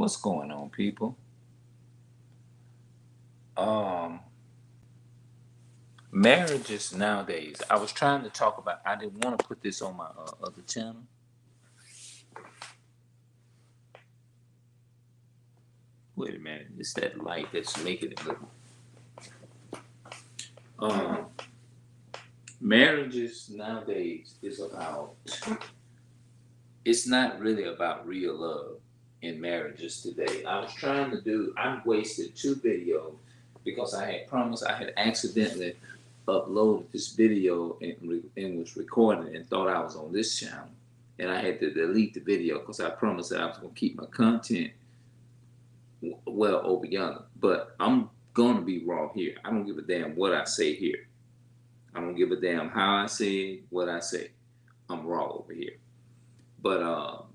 What's going on, people? Um, Marriages nowadays. I was trying to talk about. I didn't want to put this on my other channel. Wait a minute. It's that light that's making it look. Um, Marriages nowadays is about. It's not really about real love in marriages today. I was trying to do. I wasted two videos because I had promised. I had accidentally uploaded this video and was recording and thought I was on this channel. And I had to delete the video because I promised that I was going to keep my content well over yonder. But I'm going to be raw here. I don't give a damn what I say here. I don't give a damn how I say it, what I say. I'm raw over here. But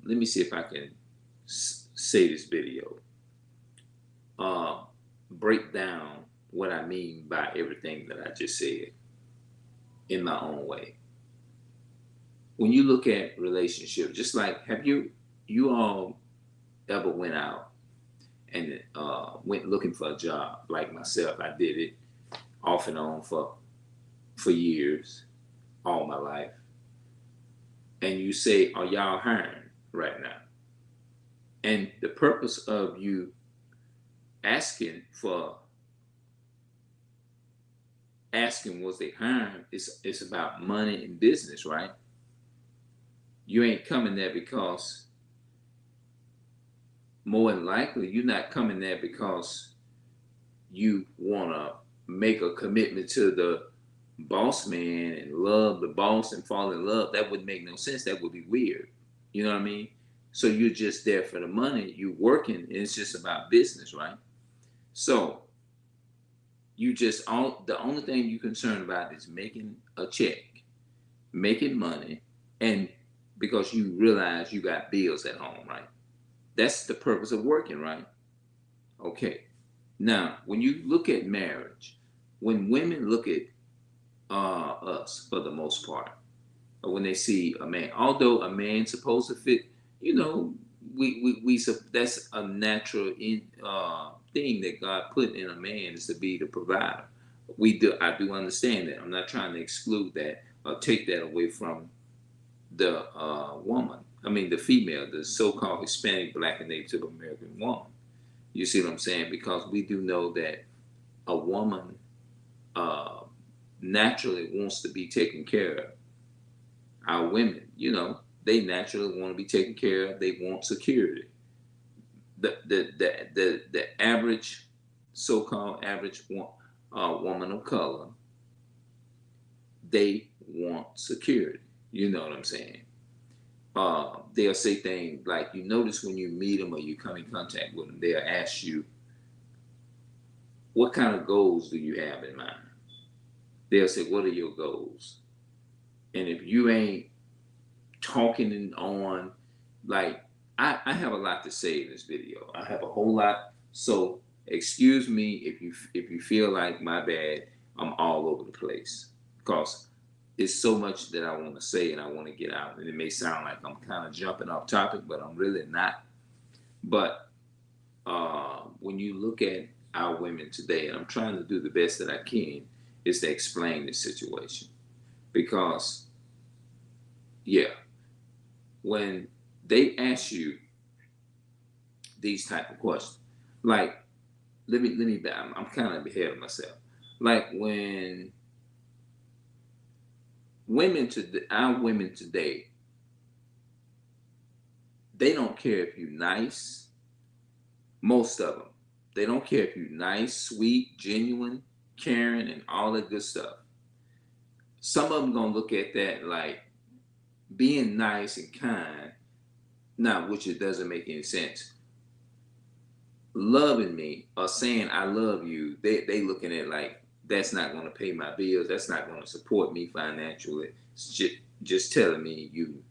let me see if I can say this video. Break down what I mean by everything that I just said in my own way. When you look at relationships, just like have you all ever went out and went looking for a job like myself? I did it off and on for years, all my life. And you say, "Are y'all hiring right now?" And the purpose of you asking was they hiring, it's about money and business, right? You ain't coming there because more than likely you're not coming there because you want to make a commitment to the boss man and love the boss and fall in love. That would make no sense. That would be weird. You know what I mean? So you're just there for the money. You working, and it's just about business, right? So the only thing you're concerned about is making a check, making money, and because you realize you got bills at home, right? That's the purpose of working, right? Okay. Now, when you look at marriage, when women look at us for the most part, or when they see a man, although a man's supposed to fit, you know, we that's a natural thing that God put in a man is to be the provider. I do understand that. I'm not trying to exclude that or take that away from the woman. I mean, the female, the so-called Hispanic, Black, and Native American woman. You see what I'm saying? Because we do know that a woman uh, naturally wants to be taken care of. Our women, they naturally want to be taken care of. They want security. The average, so-called average woman of color, they want security. You know what I'm saying? They'll say things like, you notice when you meet them or you come in contact with them, they'll ask you, what kind of goals do you have in mind? They'll say, what are your goals? And if you ain't talking and on, like, I have a lot to say in this video. I have a whole lot. So excuse me if you feel like, my bad, I'm all over the place. Because it's so much that I want to say and I want to get out. And it may sound like I'm kind of jumping off topic, but I'm really not. But when you look at our women today, and I'm trying to do the best that I can, is to explain this situation. Because, yeah, when they ask you these type of questions, like, I'm kind of ahead of myself. Like when our women today, they don't care if you're nice. Most of them, they don't care if you're nice, sweet, genuine, caring, and all that good stuff. Some of them gonna look at that like being nice and kind, not which it doesn't make any sense. Loving me or saying I love you, they looking at like that's not going to pay my bills. That's not going to support me financially. It's just telling me you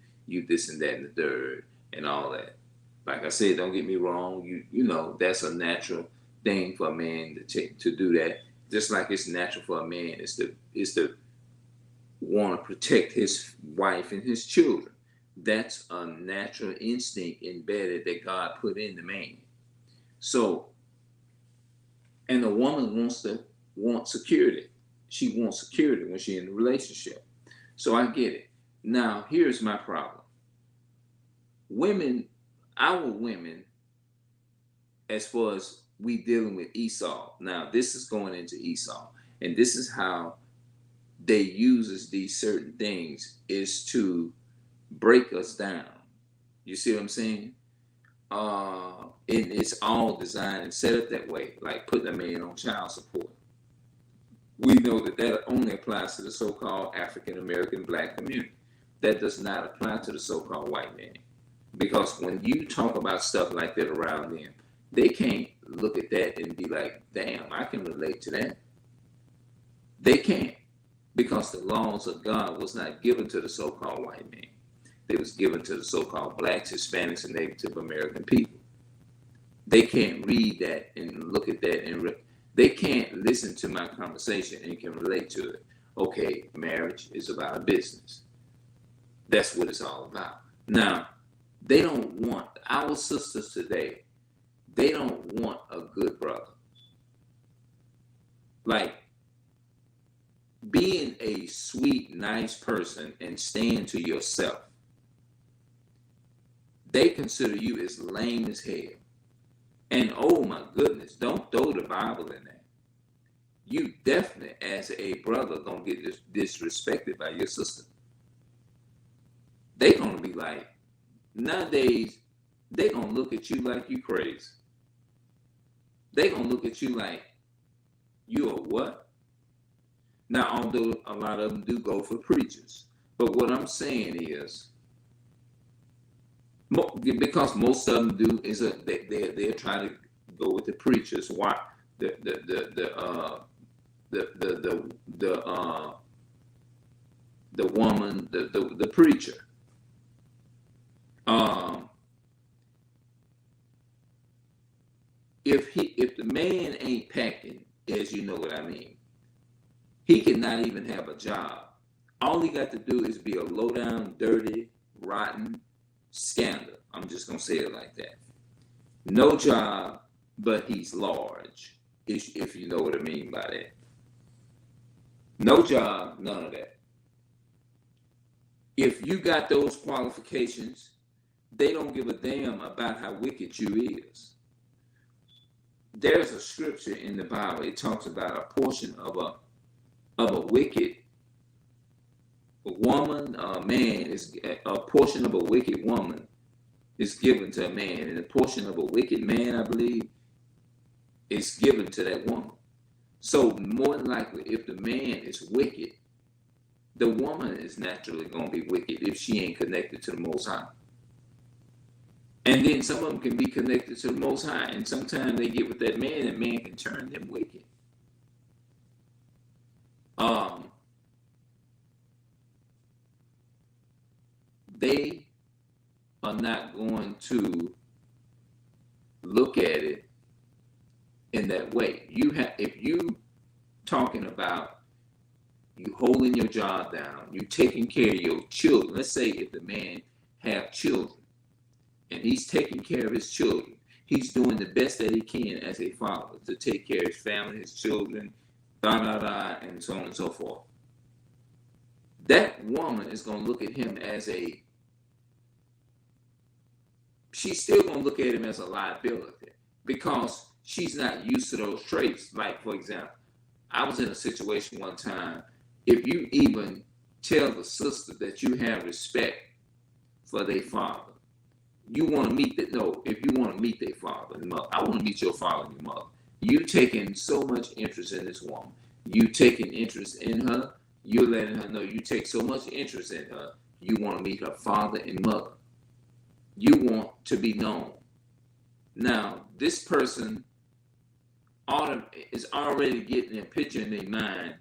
this and that and the third and all that. Like I said, don't get me wrong. You know that's a natural thing for a man to do that. Just like it's natural for a man is to want to protect his wife and his children. That's a natural instinct embedded that God put in the man. So, and the woman want security. She wants security when she's in a relationship. So I get it. Now, here's my problem. Women, our women, as far as we dealing with Esau. Now, this is going into Esau, and this is how they uses these certain things is to break us down. You see what I'm saying? It's all designed and set up that way, like putting a man on child support. We know that that only applies to the so-called African American black community. That does not apply to the so-called white man. Because when you talk about stuff like that around them, they can't look at that and be like, damn, I can relate to that. They can't. Because the laws of God was not given to the so-called white man. It was given to the so-called blacks, Hispanics, and Native American people. They can't read that and look at that and they can't listen to my conversation and can relate to it. Okay, marriage is about a business. That's what it's all about. Now, they don't want, our sisters today, they don't want a good brother. Like, being a sweet, nice person and staying to yourself, they consider you as lame as hell. And oh my goodness, don't throw the Bible in there. You definitely, as a brother, gonna get disrespected by your sister. They gonna be like, nowadays, they gonna look at you like you crazy. They gonna look at you like, you a what? Now, although a lot of them do go for preachers, but what I'm saying is, because most of them do is they're trying to go with the preachers. Why the woman, the preacher. If the man ain't packing, as you know what I mean, he cannot even have a job. All he got to do is be a low down, dirty, rotten scandal. I'm just gonna say it like that. No job, but he's large, if you know what I mean by that. No job, none of that. If you got those qualifications, they don't give a damn about how wicked you is. There's a scripture in the Bible. It talks about a portion of a wicked woman, a man is a portion of a wicked woman is given to a man, and a portion of a wicked man, I believe, is given to that woman. So more than likely, if the man is wicked, the woman is naturally going to be wicked if she ain't connected to the Most High. And then some of them can be connected to the Most High, and sometimes they get with that man, and man can turn them wicked. They are not going to look at it in that way. If you talking about you holding your job down, you taking care of your children. Let's say if the man have children and he's taking care of his children, he's doing the best that he can as a father to take care of his family, his children, and so on and so forth. That woman is going to look at him as she's still going to look at him as a liability because she's not used to those traits. Like, for example, I was in a situation one time, if you even tell the sister that you have respect for their father, you want to meet if you want to meet their father and mother, I want to meet your father and your mother. You taking so much interest in this woman. You taking interest in her. You're letting her know you take so much interest in her. You want to meet her father and mother. You want to be known. Now, this person is already getting a picture in their mind.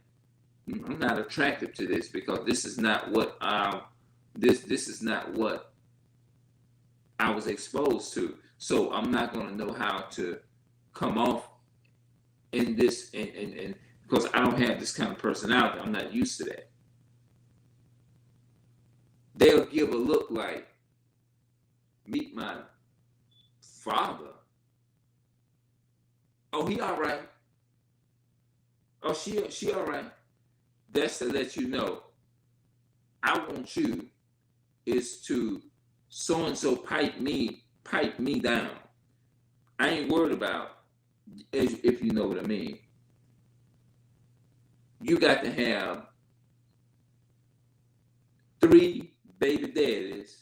I'm not attracted to this because this is not what this is not what I was exposed to. So I'm not going to know how to come off in this and because I don't have this kind of personality. I'm not used to that. They'll give a look like, meet my father. Oh, he all right. Oh, she all right. That's to let you know, I want you is to so and so pipe me down. I ain't worried about if you know what I mean. You got to have 3 baby daddies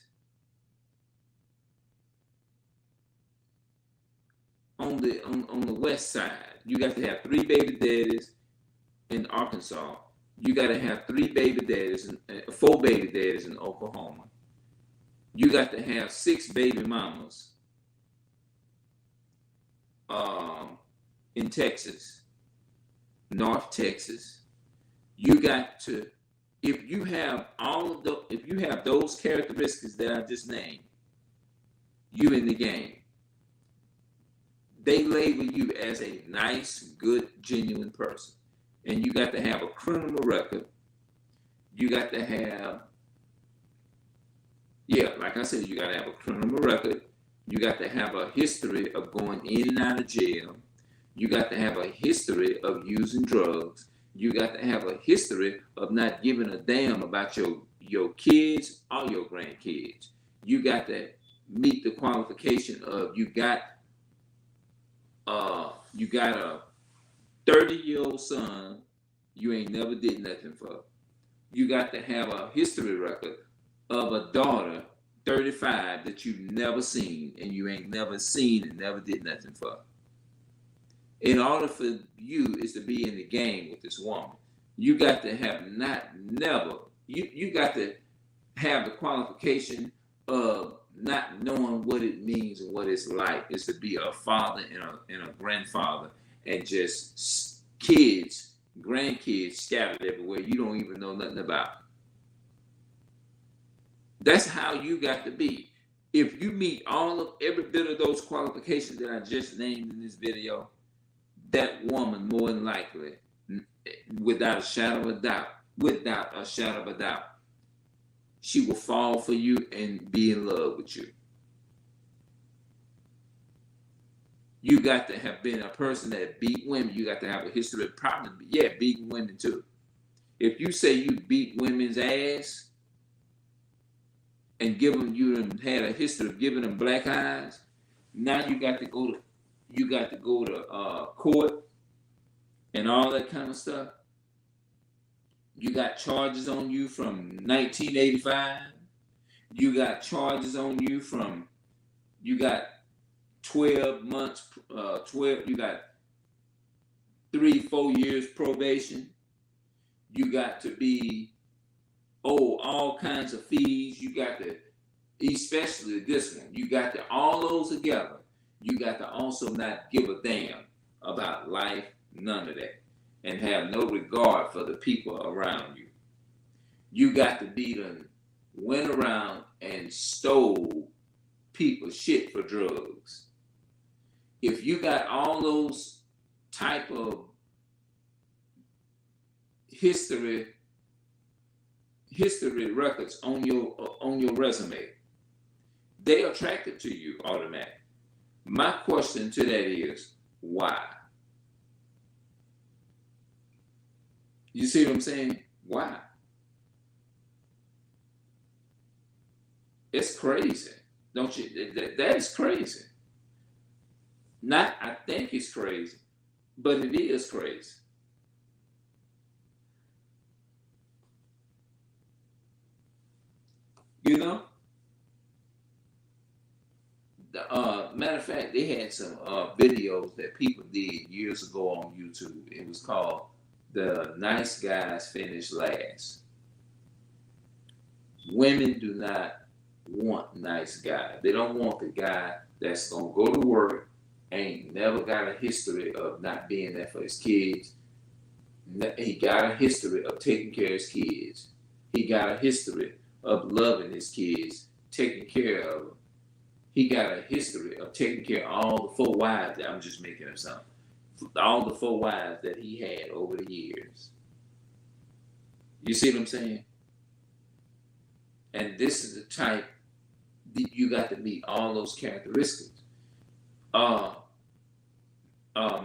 on the west side. You got to have 3 baby daddies in Arkansas. You got to have 3 baby daddies, 4 baby daddies in Oklahoma. You got to have 6 baby mamas um, in Texas, North Texas. You got to, if you have if you have those characteristics that I just named, you in the game. They label you as a nice, good, genuine person. And you got to have a criminal record. You got to have, yeah, like I said, you got to have a criminal record. You got to have a history of going in and out of jail. You got to have a history of using drugs. You got to have a history of not giving a damn about your kids or your grandkids. You got to meet the qualification of you got a 30-year-old son you ain't never did nothing for. You got to have a history record of a daughter 35 that you've never seen and you ain't never seen and never did nothing for. In order for you is to be in the game with this woman, you got to have you got to have the qualification of not knowing what it means and what it's like is to be a father and a grandfather and just kids, grandkids scattered everywhere you don't even know nothing about. That's how you got to be. If you meet every bit of those qualifications that I just named in this video, that woman more than likely, without a shadow of a doubt, she will fall for you and be in love with you. You got to have been a person that beat women. You got to have a history of probably, beating women too. If you say you beat women's ass and you had a history of giving them black eyes, now you got to go to court and all that kind of stuff. You got charges on you from 1985. You got charges on you you got 12 months, you got 3-4 years probation. You got to be all kinds of fees. You got to, especially this one, you got to, all those together, you got to also not give a damn about life, none of that, and have no regard for the people around you. You got to be done, went around and stole people's shit for drugs. If you got all those type of history records on your resume, they attracted to you automatically. My question to that is, why? You see what I'm saying? Why? It's crazy, don't you? That is crazy. Not, I think it's crazy, but it is crazy. You know? Matter of fact, they had some videos that people did years ago on YouTube. It was called "The Nice Guys Finish Last." Women do not want nice guys. They don't want the guy that's gonna go to work, ain't never got a history of not being there for his kids. He got a history of taking care of his kids. He got a history of loving his kids, taking care of them. He got a history of taking care of all the 4 wives that I'm just making up something. All the 4 wives that he had over the years. You see what I'm saying? And this is the type that you got to meet all those characteristics.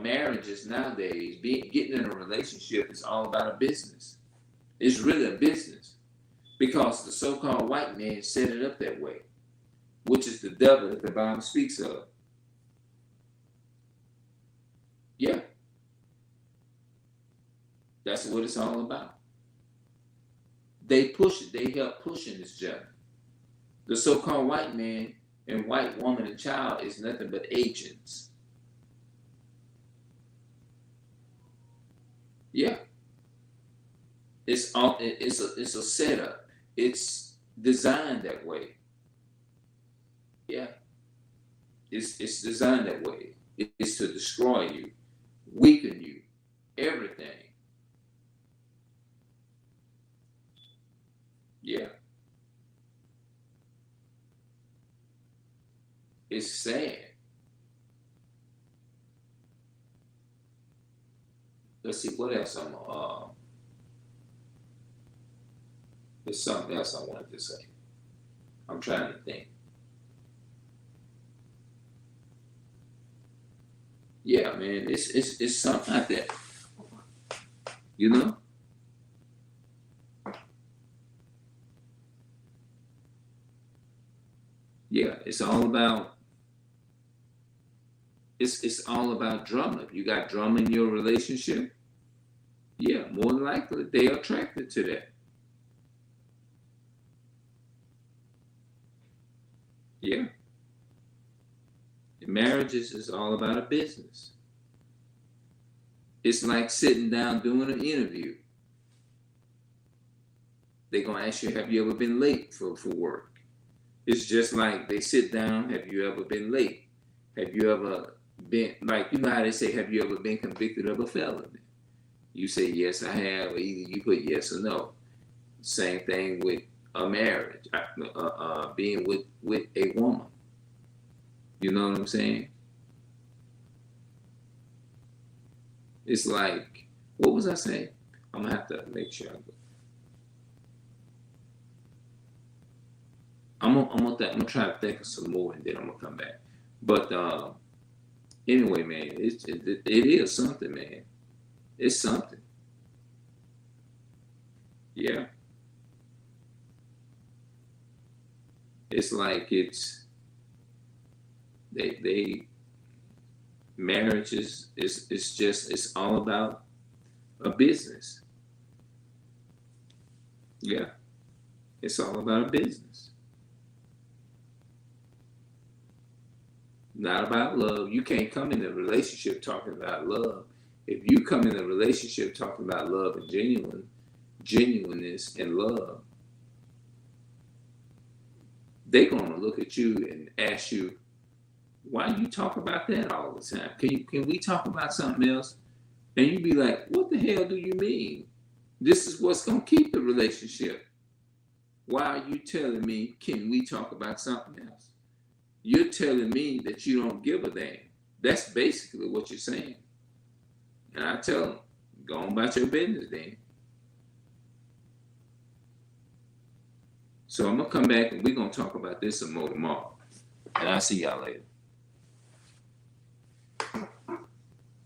marriages nowadays, getting in a relationship is all about a business. It's really a business because the so-called white man set it up that way, which is the devil that the Bible speaks of. Yeah, that's what it's all about. They push it. They help pushing this junk. The so-called white man and white woman and child is nothing but agents. Yeah, it's a setup. It's designed that way. Yeah, it's designed that way. It's to destroy you, weaken you, everything. Yeah, it's sad. Let's see what else there's something else I wanted to say. I'm trying to think. Yeah, man, it's something like that. You know? Yeah, it's all about drama. If you got drama in your relationship, yeah, more than likely they are attracted to that. Yeah. Marriages is all about a business. It's like sitting down doing an interview. They're gonna ask you, have you ever been late for work? It's just like they sit down, have you ever been late? Have you ever been, like, you know how they say, have you ever been convicted of a felony? You say yes, I have, or either you put yes or no. Same thing with a marriage, being with a woman. You know what I'm saying? It's like, what was I saying? I'm gonna have to make sure. I'm gonna try to think of some more, and then I'm gonna come back. But anyway, man, it is something, man. It's something. Yeah, it's like they marriage is just it's all about a business. Yeah, it's all about a business, not about love. You can't come in a relationship talking about love. If you come in a relationship talking about love and genuineness and love, they're gonna look at you and ask you, why do you talk about that all the time? Can we talk about something else? And you be like, what the hell do you mean? This is what's gonna keep the relationship. Why are you telling me, can we talk about something else? You're telling me that you don't give a damn. That's basically what you're saying. And I tell them, go on about your business then. So I'm gonna come back and we're gonna talk about this some more tomorrow. And I'll see y'all later.